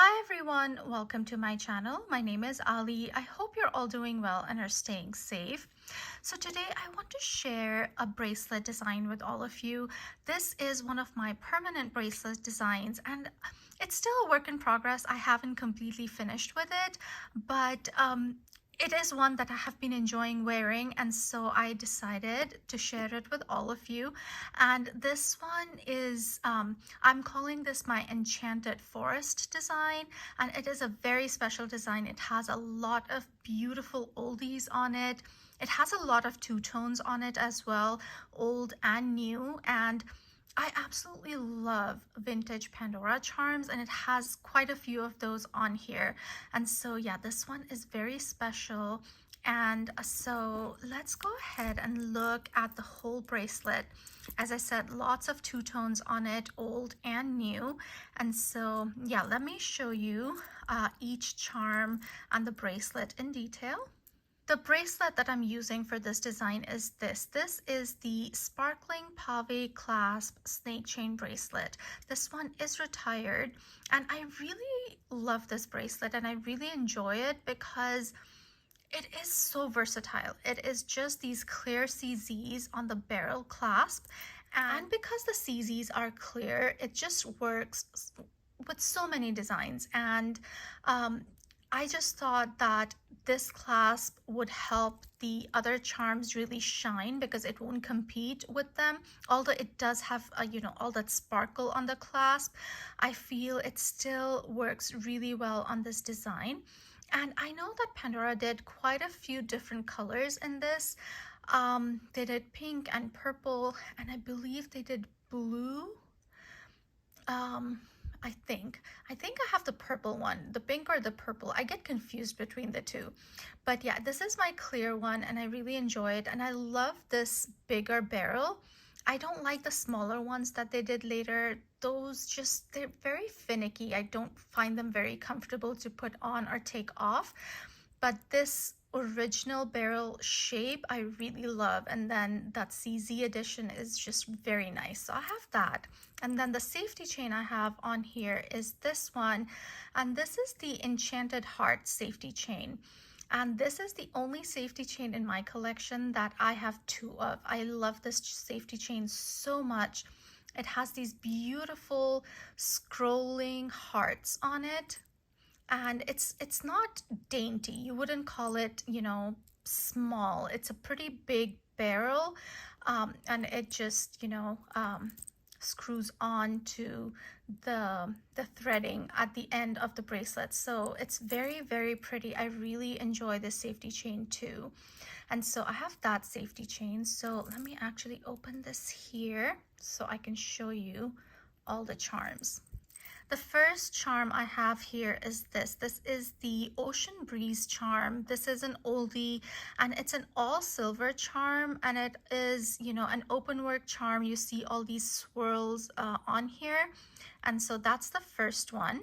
Hi everyone, welcome to my channel. My name is Ali. I hope you're all doing well and are staying safe. So today I want to share a bracelet design with all of you. This is one of my permanent bracelet designs and it's still a work in progress. I haven't completely finished with it, but it is one that I have been enjoying wearing, and so I decided to share it with all of you. And this one is, I'm calling this my Enchanted Forest design, and it is a very special design. It has a lot of beautiful oldies on it. It has a lot of two-tones on it as well, old and new, and I absolutely love vintage Pandora charms, and it has quite a few of those on here. And so yeah, this one is very special. And so let's go ahead and look at the whole bracelet. As I said, lots of two-tones on it, old and new. And so yeah, let me show you each charm and the bracelet in detail. The bracelet that I'm using for this design is this. This is the Sparkling Pave Clasp Snake Chain Bracelet. This one is retired, and I really love this bracelet and I really enjoy it because it is so versatile. It is just these clear CZs on the barrel clasp, and because the CZs are clear, it just works with so many designs. And I just thought that this clasp would help the other charms really shine because it won't compete with them. Although it does have all that sparkle on the clasp, I feel it still works really well on this design. And I know that Pandora did quite a few different colors in this. They did pink and purple, and I believe they did blue. um I think I have the purple one, the pink or the purple. I get confused between the two. But yeah, this is my clear one and I really enjoy it, and I love this bigger barrel. I don't like the smaller ones that they did later. Those just, they're very finicky. I don't find them very comfortable to put on or take off. But this original barrel shape I really love, and then that CZ edition is just very nice, so I have that. And then the safety chain I have on here is this one, and this is the Enchanted Heart safety chain, and this is the only safety chain in my collection that I have two of. I love this safety chain so much. It has these beautiful scrolling hearts on it, and it's not dainty. You wouldn't call it, small. It's a pretty big barrel, and it just, screws on to the threading at the end of the bracelet. So it's very, very pretty. I really enjoy this safety chain too. And so I have that safety chain. So let me actually open this here so I can show you all the charms. The first charm I have here is this. This is the Ocean Breeze charm. This is an oldie, and it's an all silver charm, and it is, an open work charm. You see all these swirls on here. And so that's the first one.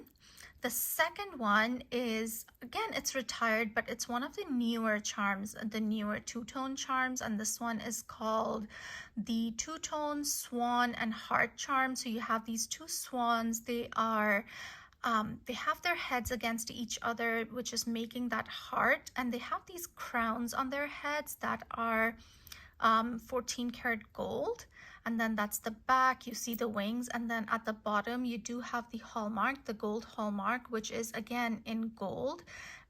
The second one is, again, it's retired, but it's one of the newer charms, the newer two-tone charms, and this one is called the two-tone Swan and Heart charm. So you have these two swans. They have their heads against each other, which is making that heart, and they have these crowns on their heads that are 14 karat gold. And then that's the back. You see the wings, and then at the bottom you do have the hallmark, the gold hallmark, which is again in gold,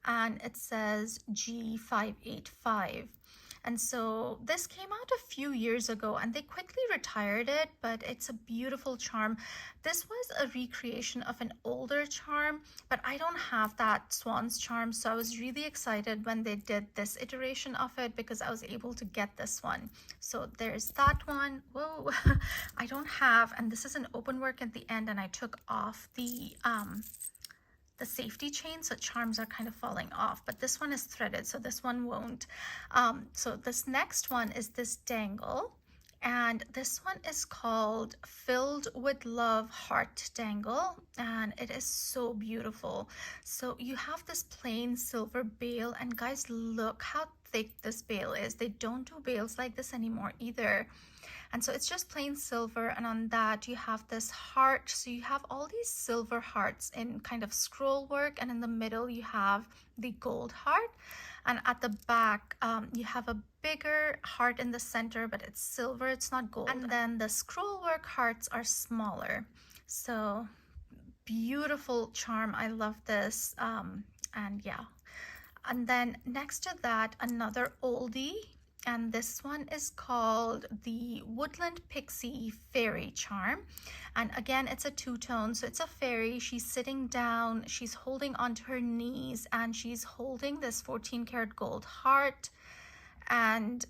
and it says G585. And so this came out a few years ago and they quickly retired it, but it's a beautiful charm. This was a recreation of an older charm, but I don't have that swan's charm, so I was really excited when they did this iteration of it because I was able to get this one. So there's that one. Whoa, I don't have, and this is an open work at the end, and I took off the safety chain, so charms are kind of falling off, but this one is threaded, so this one won't. So this next one is this dangle, and this one is called Filled with Love Heart Dangle, and it is so beautiful. So you have this plain silver bail, and guys, look how thick this bail is. They don't do bails like this anymore either. And so it's just plain silver, and on that you have this heart. So you have all these silver hearts in kind of scroll work, and in the middle you have the gold heart, and at the back you have a bigger heart in the center, but it's silver, it's not gold. And then the scroll work hearts are smaller. So beautiful charm. I love this. And yeah, and then next to that, another oldie, and this one is called the Woodland Pixie Fairy Charm. And again, it's a two-tone, so it's a fairy. She's sitting down, she's holding onto her knees, and she's holding this 14 karat gold heart. And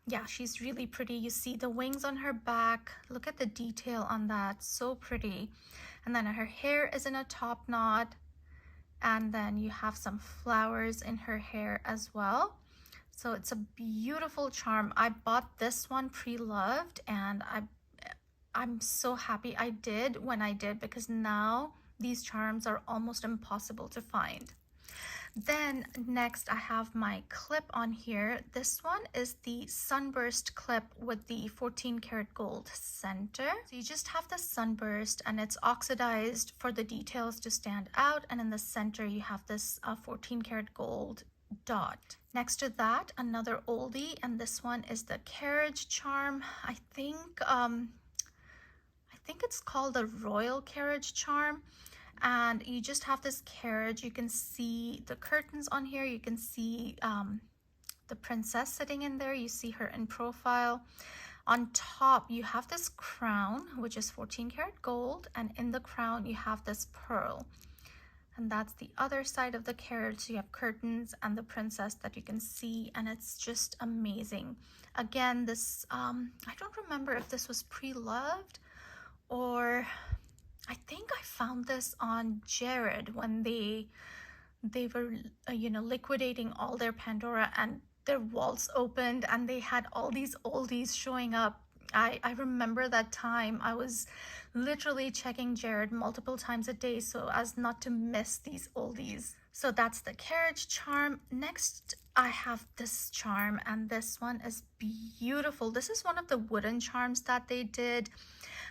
yeah, she's really pretty. You see the wings on her back. Look at the detail on that, so pretty. And then her hair is in a top knot, and then you have some flowers in her hair as well. So it's a beautiful charm. I bought this one pre-loved, and I'm so happy I did when I did, because now these charms are almost impossible to find. Then next I have my clip on here. This one is the sunburst clip with the 14 karat gold center. So you just have the sunburst, and it's oxidized for the details to stand out, and in the center you have this 14 karat gold dot. Next to that, another oldie, and this one is the carriage charm. I think it's called the royal carriage charm. And you just have this carriage. You can see the curtains on here. You can see the princess sitting in there. You see her in profile. On top, you have this crown, which is 14 karat gold, and in the crown you have this pearl. And that's the other side of the carriage. So you have curtains and the princess that you can see, and it's just amazing. Again, this I don't remember if this was pre-loved, or I think I found this on Jared when they were liquidating all their Pandora, and their vaults opened and they had all these oldies showing up. I remember that time. I was literally checking Jared multiple times a day so as not to miss these oldies. So that's the carriage charm. Next I have this charm, and this one is beautiful. This is one of the wooden charms that they did,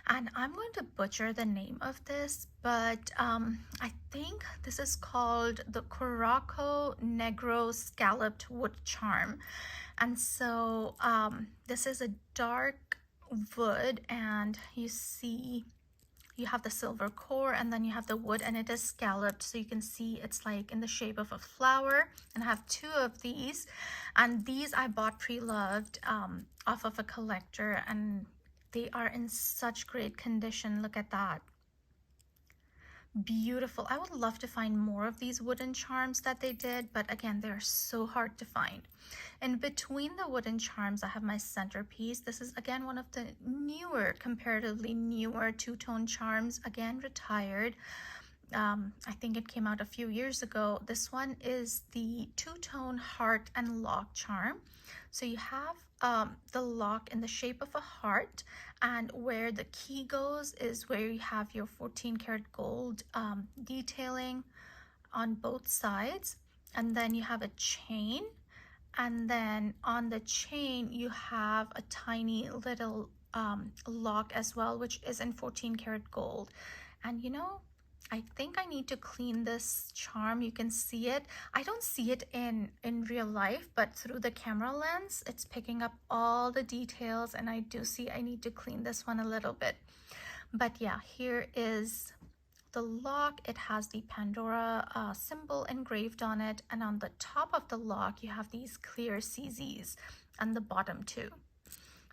and I'm going to butcher the name of this, but I think this is called the Curaco Negro Scalloped Wood Charm. And so this is a dark wood, and you see you have the silver core, and then you have the wood, and it is scalloped, so you can see it's like in the shape of a flower. And I have two of these, and these I bought pre-loved off of a collector, and they are in such great condition. Look at that. Beautiful. I would love to find more of these wooden charms that they did, but again, they're so hard to find. In between the wooden charms, I have my centerpiece. This is again one of the newer, comparatively newer two-tone charms, again retired. I think it came out a few years ago. This one is the two-tone heart and lock charm. So you have the lock in the shape of a heart, and where the key goes is where you have your 14 karat gold detailing on both sides. And then you have a chain, and then on the chain you have a tiny little lock as well, which is in 14 karat gold. And I think I need to clean this charm. You can see it. I don't see it in real life, but through the camera lens, it's picking up all the details, and I do see I need to clean this one a little bit. But yeah, here is the lock. It has the Pandora symbol engraved on it, and on the top of the lock, you have these clear CZs, and the bottom too.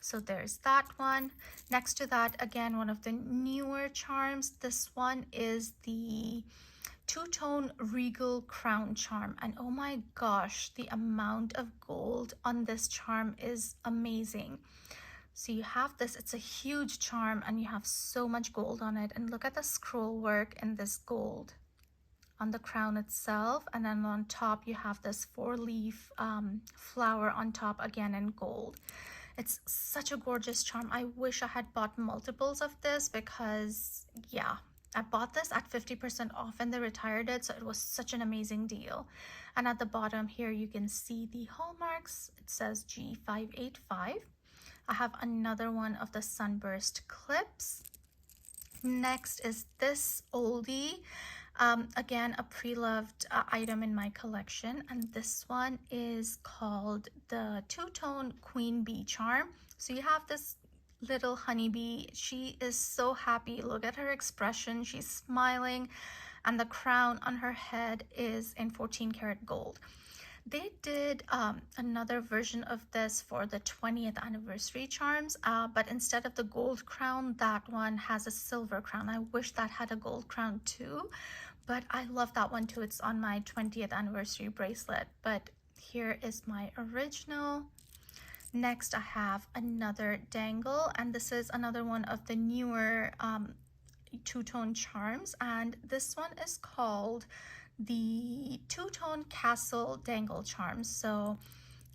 So there's that one. Next to that, again, one of the newer charms. This one is the two-tone regal crown charm, and oh my gosh, the amount of gold on this charm is amazing. So you have this, it's a huge charm, and you have so much gold on it, and look at the scroll work in this gold on the crown itself, and then on top you have this 4-leaf flower on top, again in gold. It's such a gorgeous charm. I wish I had bought multiples of this, because yeah, I bought this at 50% off and they retired it, so it was such an amazing deal. And at the bottom here, you can see the hallmarks. It says G585. I have another one of the sunburst clips. Next is this oldie. Again, a pre-loved item in my collection, and this one is called the two-tone queen bee charm. So you have this little honeybee. She is so happy. Look at her expression. She's smiling, and the crown on her head is in 14 karat gold. They did another version of this for the 20th anniversary charms, but instead of the gold crown, that one has a silver crown. I wish that had a gold crown too, but I love that one too. It's on my 20th anniversary bracelet, but here is my original. Next, I have another dangle, and this is another one of the newer two-tone charms, and this one is called the two-tone castle dangle charms. So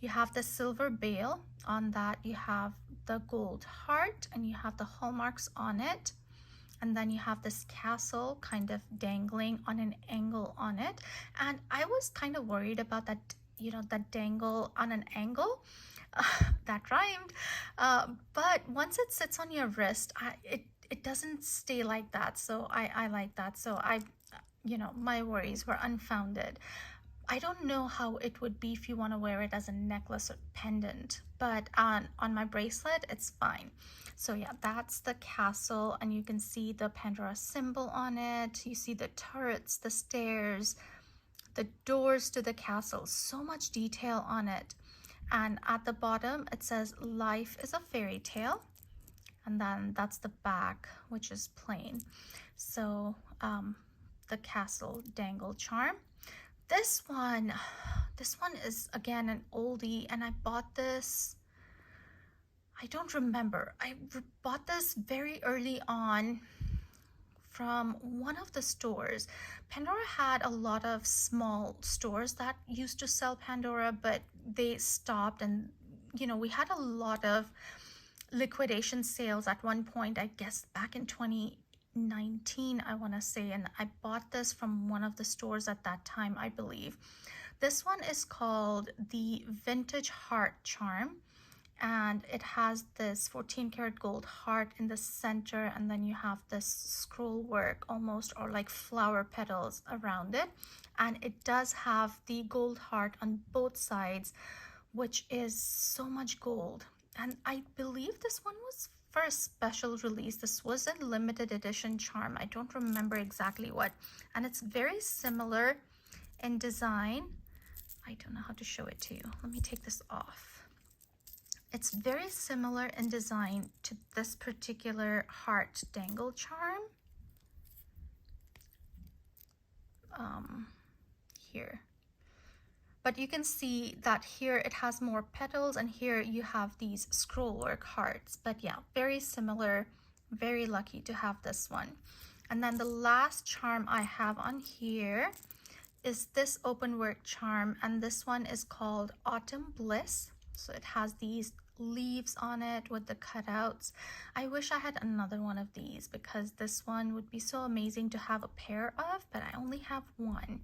you have the silver bail on that, you have the gold heart, and you have the hallmarks on it, and then you have this castle kind of dangling on an angle on it. And I was kind of worried about that, you know, that dangle on an angle. That rhymed. But once it sits on your wrist, it doesn't stay like that, so I like that. So you know, my worries were unfounded. I don't know how it would be if you want to wear it as a necklace or pendant, but on my bracelet, it's fine. So yeah, that's the castle, and you can see the Pandora symbol on it. You see the turrets, the stairs, the doors to the castle, so much detail on it. And at the bottom, it says, "Life is a fairy tale." And then that's the back, which is plain. So, the castle dangle charm. This one is again an oldie, and I bought this, I don't remember, I bought this very early on from one of the stores. Pandora had a lot of small stores that used to sell Pandora, but they stopped, and you know, we had a lot of liquidation sales at one point, I guess back in 2019, I want to say, and I bought this from one of the stores at that time, I believe. This one is called the Vintage Heart Charm, and it has this 14 karat gold heart in the center, and then you have this scroll work almost, or like flower petals around it, and it does have the gold heart on both sides, which is so much gold. And I believe this one was for a special release. This was a limited edition charm. I don't remember exactly what. And it's very similar in design. I don't know how to show it to you. Let me take this off. It's very similar in design to this particular heart dangle charm. Here. But you can see that here it has more petals, and here you have these scrollwork hearts. But yeah, very similar. Very lucky to have this one. And then the last charm I have on here is this open work charm, and this one is called Autumn Bliss. So it has these leaves on it with the cutouts. I wish I had another one of these, because this one would be so amazing to have a pair of, but I only have one.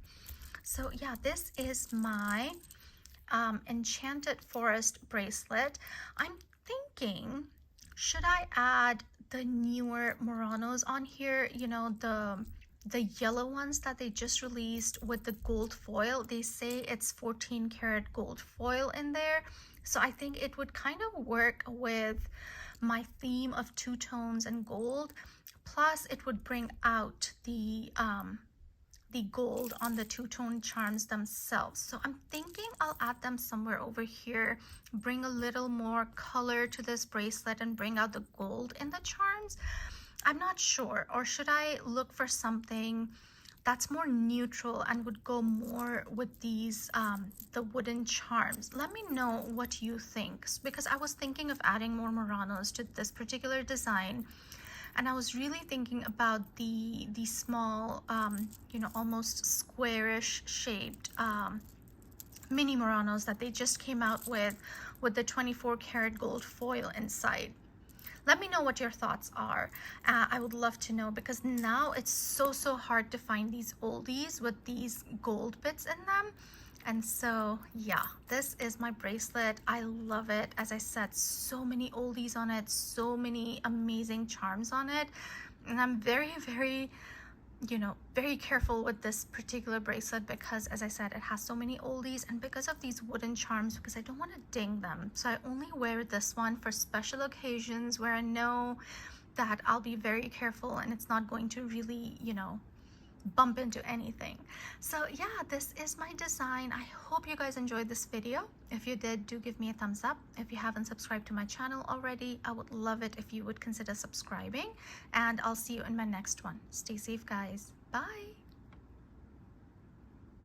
So yeah, this is my Enchanted Forest bracelet. I'm thinking, should I add the newer Muranos on here? You know, the yellow ones that they just released with the gold foil. They say it's 14 karat gold foil in there. So I think it would kind of work with my theme of two tones and gold. Plus it would bring out the gold on the two-tone charms themselves. So I'm thinking I'll add them somewhere over here, bring a little more color to this bracelet, and bring out the gold in the charms. I'm not sure. Or should I look for something that's more neutral and would go more with these the wooden charms? Let me know what you think, because I was thinking of adding more Muranos to this particular design. And I was really thinking about the small, you know, almost squarish shaped mini Muranos that they just came out with the 24 karat gold foil inside. Let me know what your thoughts are. I would love to know, because now it's so hard to find these oldies with these gold bits in them. And so yeah, this is my bracelet. I love it. As I said, so many oldies on it, so many amazing charms on it, and I'm very very careful with this particular bracelet, because as I said, it has so many oldies, and because of these wooden charms, because I don't want to ding them, so I only wear this one for special occasions where I know that I'll be very careful and it's not going to really, bump into anything. So yeah, this is my design. I hope you guys enjoyed this video. If you did, do give me a thumbs up. If you haven't subscribed to my channel already, I would love it if you would consider subscribing, and I'll see you in my next one. Stay safe, guys. Bye.